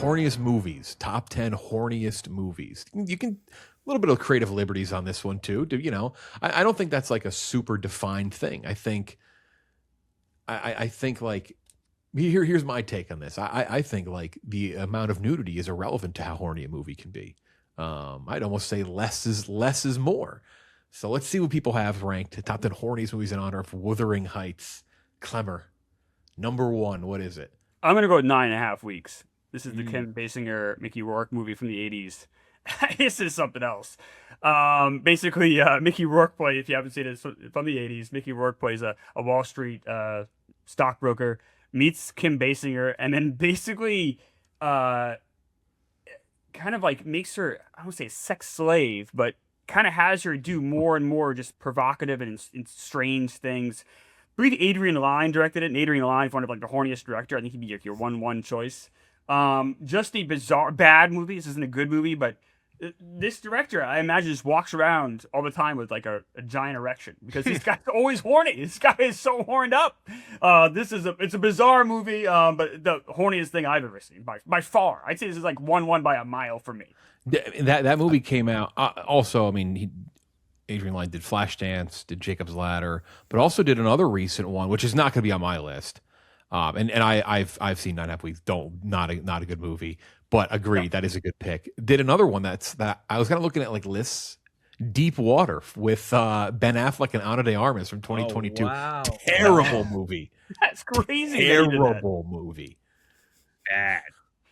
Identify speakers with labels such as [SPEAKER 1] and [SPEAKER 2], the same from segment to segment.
[SPEAKER 1] horniest movies, top 10 horniest movies. You can a little bit of creative liberties on this one too. You know, I don't think that's like a super defined thing. I think like here's my take on this. I think like the amount of nudity is irrelevant to how horny a movie can be. I'd almost say less is more. So let's see what people have ranked top 10 horniest movies in honor of Wuthering Heights. Klemmer, number 1. What is it?
[SPEAKER 2] I'm gonna go with 9.5 Weeks. This is the Kim Basinger, Mickey Rourke movie from the 80s. This is something else. Basically, Mickey Rourke plays, if you haven't seen it, it's from the 80s. Mickey Rourke plays a Wall Street stockbroker, meets Kim Basinger, and then basically kind of like makes her, I don't say a sex slave, but kind of has her do more and more just provocative and strange things. I believe Adrian Lyne directed it, and Adrian Lyne, one of like the horniest director. I think he'd be like your 1-1 choice. Just a bizarre, bad movie. This isn't a good movie, but this director, I imagine, just walks around all the time with like a giant erection because this guy's always horny. This guy is so horned up. It's a bizarre movie, but the horniest thing I've ever seen by far. I'd say this is like 1-1 by a mile for me.
[SPEAKER 1] That movie came out. Also, I mean, Adrian Lyne did Flashdance, did Jacob's Ladder, but also did another recent one, which is not going to be on my list. And I've seen 9.5 Weeks. Not a good movie, but agreed, that is a good pick. Did another one that I was kind of looking at like lists. Deep Water with Ben Affleck and Ana de Armas from 2022.
[SPEAKER 3] Oh, wow.
[SPEAKER 1] Terrible movie.
[SPEAKER 2] That's crazy.
[SPEAKER 1] Terrible movie.
[SPEAKER 2] Bad.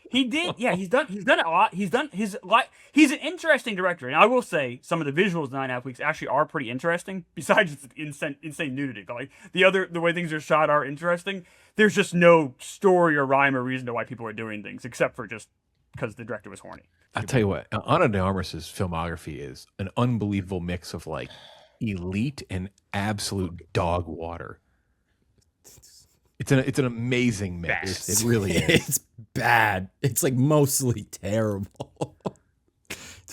[SPEAKER 2] He did, yeah. He's done a lot. He's an interesting director, and I will say some of the visuals in 9.5 Weeks actually are pretty interesting. Besides insane nudity, like the way things are shot are interesting. There's just no story or rhyme or reason to why people are doing things, except for just because the director was horny.
[SPEAKER 1] I'll tell you what, Ana de Armas' filmography is an unbelievable mix of like elite and absolute dog water. It's an amazing mix. It really is.
[SPEAKER 4] It's bad. It's like mostly terrible.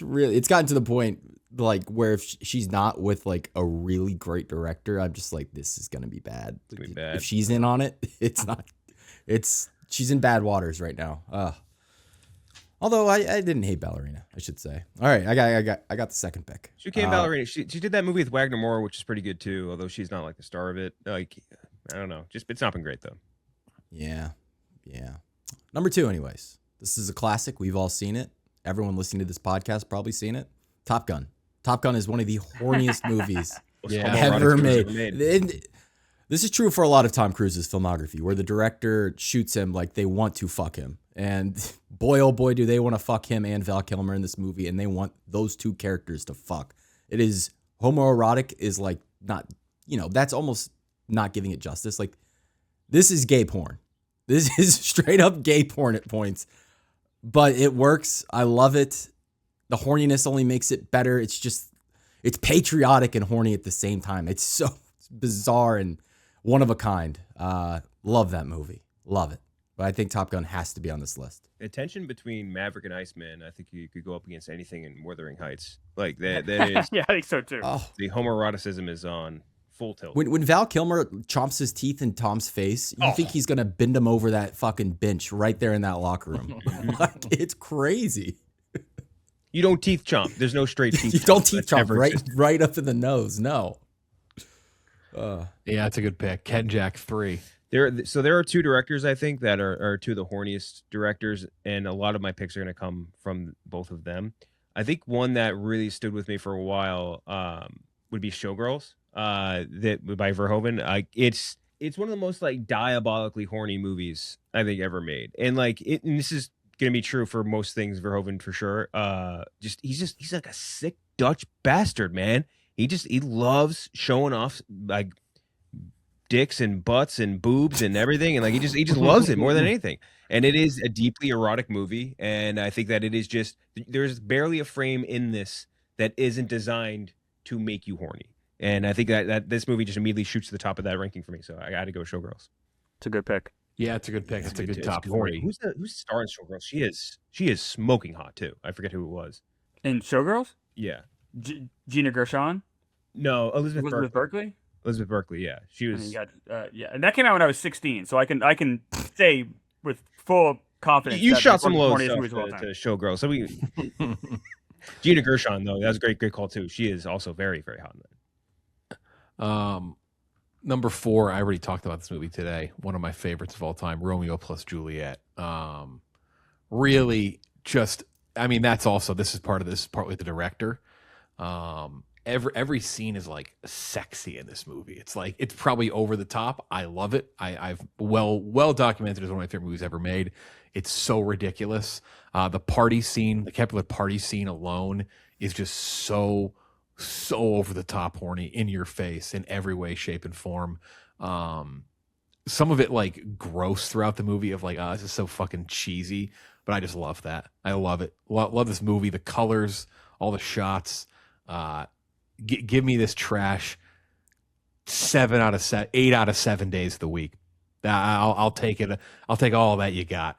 [SPEAKER 4] It's gotten to the point like where if she's not with like a really great director, I'm just like, this is gonna be bad.
[SPEAKER 3] It's gonna be bad.
[SPEAKER 4] If she's in on it, it's not. She's in bad waters right now. Although I didn't hate Ballerina, I should say. All right, I got the second pick.
[SPEAKER 3] She came Ballerina. She did that movie with Wagner Moore, which is pretty good too. Although she's not like the star of it. Like, I don't know. Just it's not been great though.
[SPEAKER 4] Yeah. Number 2, anyways. This is a classic. We've all seen it. Everyone listening to this podcast probably seen it. Top Gun. Top Gun is one of the horniest movies ever made. This is true for a lot of Tom Cruise's filmography, where the director shoots him like they want to fuck him. And boy, oh boy, do they want to fuck him and Val Kilmer in this movie, and they want those two characters to fuck. It is homoerotic is like not, that's almost not giving it justice. Like, this is gay porn. This is straight up gay porn at points, but it works. I love it. The horniness only makes it better. It's patriotic and horny at the same time. It's so bizarre and one of a kind. Love that movie. Love it. But I think Top Gun has to be on this list.
[SPEAKER 3] The tension between Maverick and Iceman, I think you could go up against anything in Wuthering Heights. Like that is.
[SPEAKER 2] Yeah, I think so too.
[SPEAKER 4] Oh.
[SPEAKER 3] The homoeroticism is on full tilt.
[SPEAKER 4] When Val Kilmer chomps his teeth in Tom's face, you think he's gonna bend him over that fucking bench right there in that locker room. Like, it's crazy.
[SPEAKER 3] You don't teeth chomp. There's no straight teeth.
[SPEAKER 4] You don't teeth chomp right up in the nose. No.
[SPEAKER 1] Yeah, that's a good pick. Kenjac 3.
[SPEAKER 3] There are 2 directors, I think, that are 2 of the horniest directors, and a lot of my picks are going to come from both of them. I think one that really stood with me for a while would be Showgirls, that by Verhoeven. It's one of the most like diabolically horny movies I think ever made, and and this is going to be true for most things Verhoeven for sure. He's like a sick Dutch bastard, man. He loves showing off like dicks and butts and boobs and everything, and like he just loves it more than anything. And it is a deeply erotic movie, and I think that it is just there's barely a frame in this that isn't designed to make you horny. And I think that this movie just immediately shoots to the top of that ranking for me. So I got to go Showgirls.
[SPEAKER 2] It's a good pick.
[SPEAKER 1] Yeah, it's a good pick. It's a good top
[SPEAKER 3] horny.
[SPEAKER 1] 40.
[SPEAKER 3] Who's the star in Showgirls? She is smoking hot too. I forget who it was.
[SPEAKER 2] In Showgirls?
[SPEAKER 3] Yeah.
[SPEAKER 2] Gina Gershon?
[SPEAKER 3] No, Elizabeth
[SPEAKER 2] Berkley.
[SPEAKER 3] Elizabeth Berkley, yeah, she was.
[SPEAKER 2] And and that came out when I was 16, so I can say with full confidence.
[SPEAKER 3] You
[SPEAKER 2] that
[SPEAKER 3] shot
[SPEAKER 2] it's one
[SPEAKER 3] some
[SPEAKER 2] of the
[SPEAKER 3] low
[SPEAKER 2] horniest
[SPEAKER 3] stuff
[SPEAKER 2] movies of all
[SPEAKER 3] to
[SPEAKER 2] time.
[SPEAKER 3] Showgirls. So Gina Gershon, though, that was a great call too. She is also very, very hot in that.
[SPEAKER 1] Number 4, I already talked about this movie today. One of my favorites of all time, Romeo plus Juliet. Really just, I mean, this is partly the director. Every scene is like sexy in this movie. It's like, it's probably over the top. I love it. I've well documented as one of my favorite movies ever made. It's so ridiculous. The party scene, the Capulet party scene alone is just so over the top horny, in your face in every way, shape, and form. Some of it like gross throughout the movie of like, this is so fucking cheesy, but I just love that. I love it. Love this movie, the colors, all the shots. Give me this trash 8 out of 7 days of the week. I'll take it. I'll take all that you got.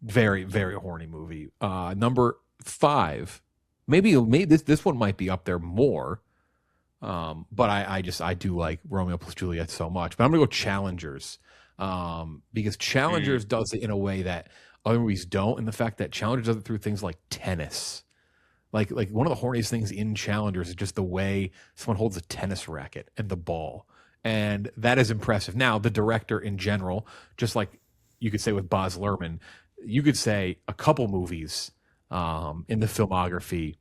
[SPEAKER 1] Very, very horny movie. Number 5, maybe this one might be up there more. But I do like Romeo plus Juliet so much. But I'm gonna go Challengers, because Challengers does it in a way that other movies don't, and the fact that Challengers does it through things like tennis. Like one of the horniest things in Challengers is just the way someone holds a tennis racket and the ball, and that is impressive. Now, the director in general, just like you could say with Baz Luhrmann, you could say a couple movies in the filmography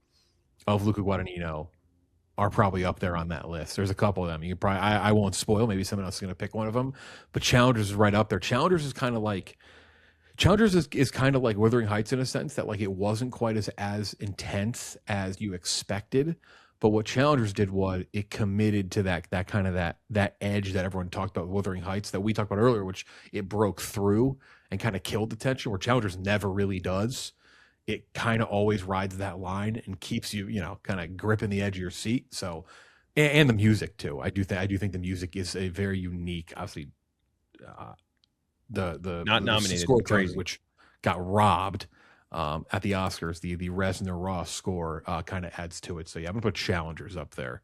[SPEAKER 1] of Luca Guadagnino are probably up there on that list. There's a couple of them. You probably I won't spoil. Maybe someone else is going to pick one of them. But Challengers is right up there. Challengers is kind of like Wuthering Heights in a sense that like it wasn't quite as intense as you expected. But what Challengers did was it committed to that kind of that edge that everyone talked about with Wuthering Heights that we talked about earlier, which it broke through and kind of killed the tension, where Challengers never really does. It kind of always rides that line and keeps you, kind of gripping the edge of your seat. So, and the music too. I do think the music is a very unique. Obviously, the
[SPEAKER 3] Not nominated,
[SPEAKER 1] score
[SPEAKER 3] crazy.
[SPEAKER 1] which got robbed at the Oscars. The Reznor Ross score kind of adds to it. So yeah, I'm gonna put Challengers up there.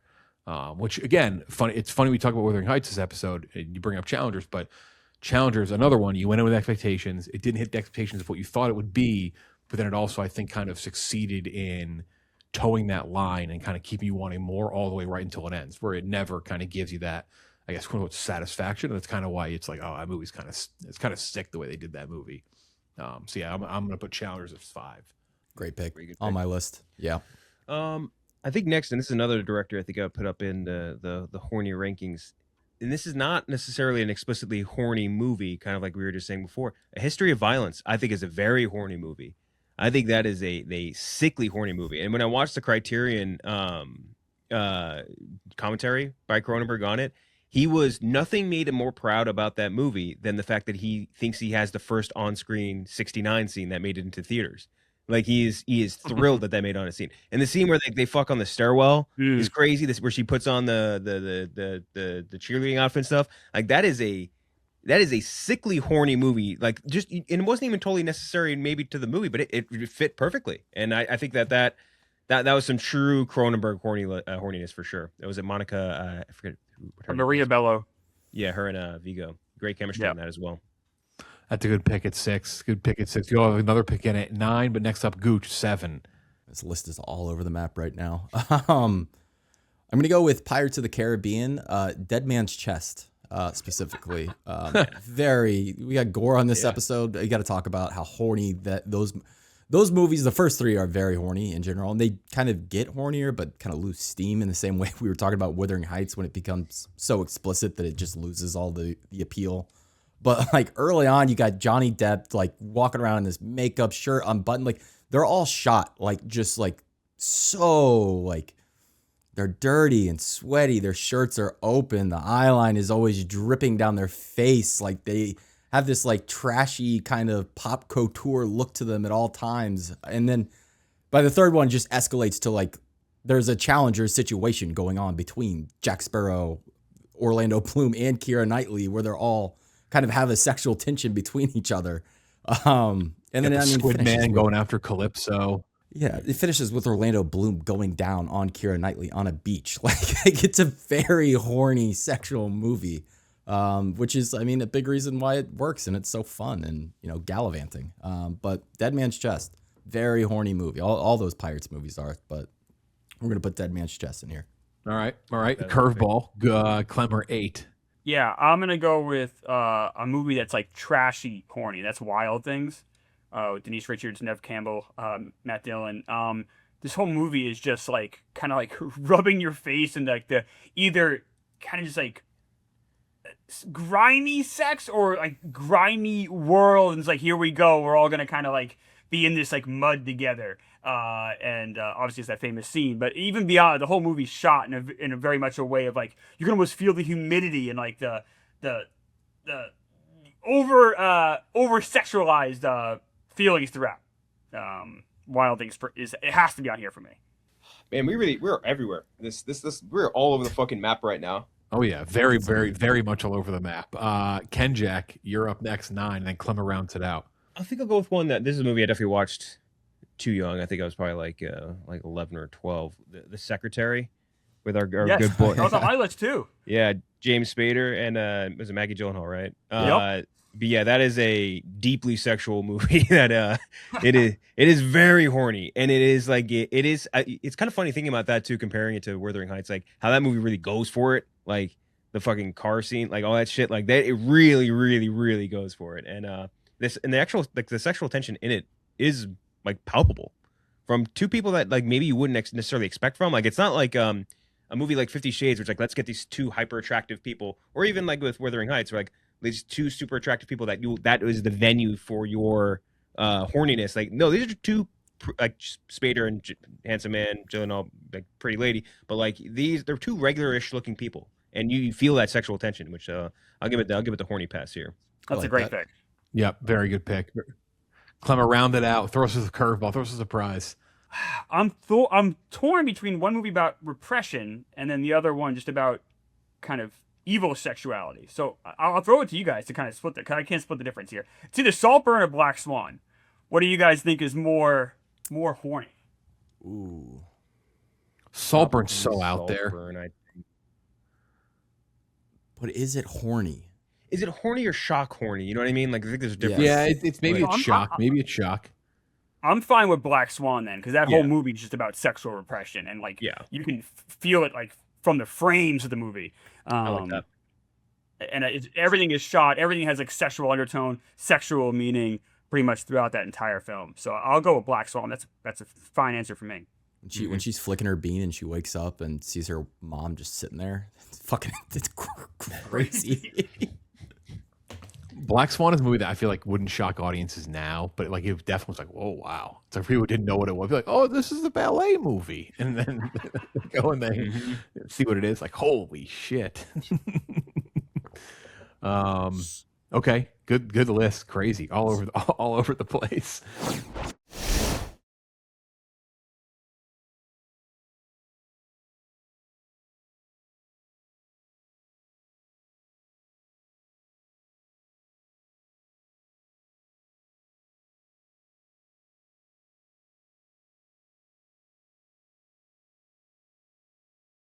[SPEAKER 1] Which again, funny. It's funny we talk about Wuthering Heights this episode. And you bring up Challengers, but Challengers, another one. You went in with expectations. It didn't hit the expectations of what you thought it would be. But then it also, I think, kind of succeeded in towing that line and kind of keeping you wanting more all the way right until it ends, where it never kind of gives you that, I guess, quote unquote, satisfaction. And that's kind of why it's like, oh, that movie's it's kind of sick the way they did that movie. So yeah, I'm going to put Challengers as 5.
[SPEAKER 4] Great pick.
[SPEAKER 3] Very good
[SPEAKER 4] On
[SPEAKER 3] pick.
[SPEAKER 4] my list. Yeah.
[SPEAKER 3] I think next, and this is another director I think I would put up in the horny rankings. And this is not necessarily an explicitly horny movie, kind of like we were just saying before. A History of Violence, I think, is a very horny movie. I think that is a sickly horny movie. And when I watched the Criterion commentary by Cronenberg on it, nothing made him more proud about that movie than the fact that he thinks he has the first on-screen 69 scene that made it into theaters. Like he is thrilled that made it on a scene. And the scene where they fuck on the stairwell is crazy. This where she puts on the cheerleading outfit and stuff. Like that is a sickly horny movie. Like just, and it wasn't even totally necessary maybe to the movie, but it fit perfectly. And I think that was some true Cronenberg horniness for sure. It was at Monica. I forget what her name
[SPEAKER 2] Maria
[SPEAKER 3] was.
[SPEAKER 2] Bello.
[SPEAKER 3] Yeah, her and Vigo. Great chemistry in that as well.
[SPEAKER 1] That's a good pick at 6. Good pick at 6. You'll have another pick in at 9, but next up, Gooch, 7.
[SPEAKER 4] This list is all over the map right now. I'm going to go with Pirates of the Caribbean, Dead Man's Chest. Specifically, we got gore on this episode. You got to talk about how horny those movies, the first 3 are very horny in general, and they kind of get hornier, but kind of lose steam in the same way we were talking about Wuthering Heights when it becomes so explicit that it just loses all the appeal. But like early on, you got Johnny Depp like walking around in this makeup, shirt unbuttoned, like they're all shot like just like so like. They're dirty and sweaty. Their shirts are open. The eyeline is always dripping down their face. Like they have this like trashy kind of pop couture look to them at all times. And then by the third one just escalates to like there's a challenger situation going on between Jack Sparrow, Orlando Bloom, and Keira Knightley, where they're all kind of have a sexual tension between each other. And then
[SPEAKER 1] Squid Man going after Calypso.
[SPEAKER 4] Yeah, it finishes with Orlando Bloom going down on Keira Knightley on a beach. Like it's a very horny sexual movie. which is, I mean, a big reason why it works and it's so fun and, you know, gallivanting. But Dead Man's Chest, very horny movie. All those Pirates movies are, but we're going to put Dead Man's Chest in here.
[SPEAKER 1] All right. Curveball. Klemmer 8.
[SPEAKER 2] Yeah, I'm gonna go with a movie that's like trashy, horny. That's Wild Things. With Denise Richards, Nev Campbell, Matt Dillon. This whole movie is just like kind of like rubbing your face in like the either kind of just like grimy sex or like grimy world. And it's like, here we go. We're all gonna kind of like be in this like mud together. And obviously it's that famous scene, but even beyond, the whole movie's shot in a very much a way of like, you can almost feel the humidity and like the over sexualized feelings throughout. Wild Things it has to be on here for me.
[SPEAKER 3] Man, we're everywhere. This we're all over the fucking map right now.
[SPEAKER 1] Oh yeah, very, very, very much all over the map. Kenjac, you're up next, 9, and then Klemmer rounds it out.
[SPEAKER 3] I think I'll go with one that this is a movie I definitely watched too young. I think I was probably like 11 or 12. The Secretary with our good boy.
[SPEAKER 2] That was on my list too.
[SPEAKER 3] Yeah, James Spader and was it Maggie Gyllenhaal, right?
[SPEAKER 2] Yep.
[SPEAKER 3] But yeah, that is a deeply sexual movie. That it is very horny, and it is like it is. It's kind of funny thinking about that too, comparing it to Wuthering Heights, like how that movie really goes for it, like the fucking car scene, like all that shit, like that. It really, really, really goes for it, and the actual like the sexual tension in it is like palpable from two people that like maybe you wouldn't necessarily expect from. Like it's not like a movie like 50 Shades, where it's like let's get these two hyper attractive people, or even like with Wuthering Heights, where like these two super attractive people that is the venue for your horniness. Like no, these are two like Spader and handsome man, Gyllenhaal, like pretty lady, but like they're two regular-ish looking people, and you feel that sexual tension, which I'll give it the horny pass here.
[SPEAKER 2] That's a great pick.
[SPEAKER 1] Yep, very good pick. Klemmer rounded out, throw us a curveball, throw us a surprise.
[SPEAKER 2] I'm torn between one movie about repression and then the other one just about kind of evil sexuality. So I'll throw it to you guys to kind of split because I can't split the difference here. It's either Saltburn or Black Swan. What do you guys think is more horny?
[SPEAKER 4] Ooh,
[SPEAKER 1] Saltburn's so out there.
[SPEAKER 3] I think.
[SPEAKER 4] But is it horny?
[SPEAKER 3] Is it horny or shock horny? You know what I mean? Like I think there's a difference.
[SPEAKER 1] Yeah, it's maybe it's shock. Maybe it's shock.
[SPEAKER 2] I'm fine with Black Swan then, because that whole movie is just about sexual repression, and like you can feel it like from the frames of the movie.
[SPEAKER 3] I like that.
[SPEAKER 2] And everything is shot. Everything has like sexual undertone, sexual meaning, pretty much throughout that entire film. So I'll go with Black Swan. That's a fine answer for me.
[SPEAKER 4] When she's flicking her bean and she wakes up and sees her mom just sitting there, it's crazy.
[SPEAKER 1] Black Swan is a movie that I feel like wouldn't shock audiences now, but like it definitely was like, oh wow. So if people didn't know what it was, be like, oh, this is a ballet movie, and then go and they see what it is. Like, holy shit. Okay, good list. Crazy, all over the place.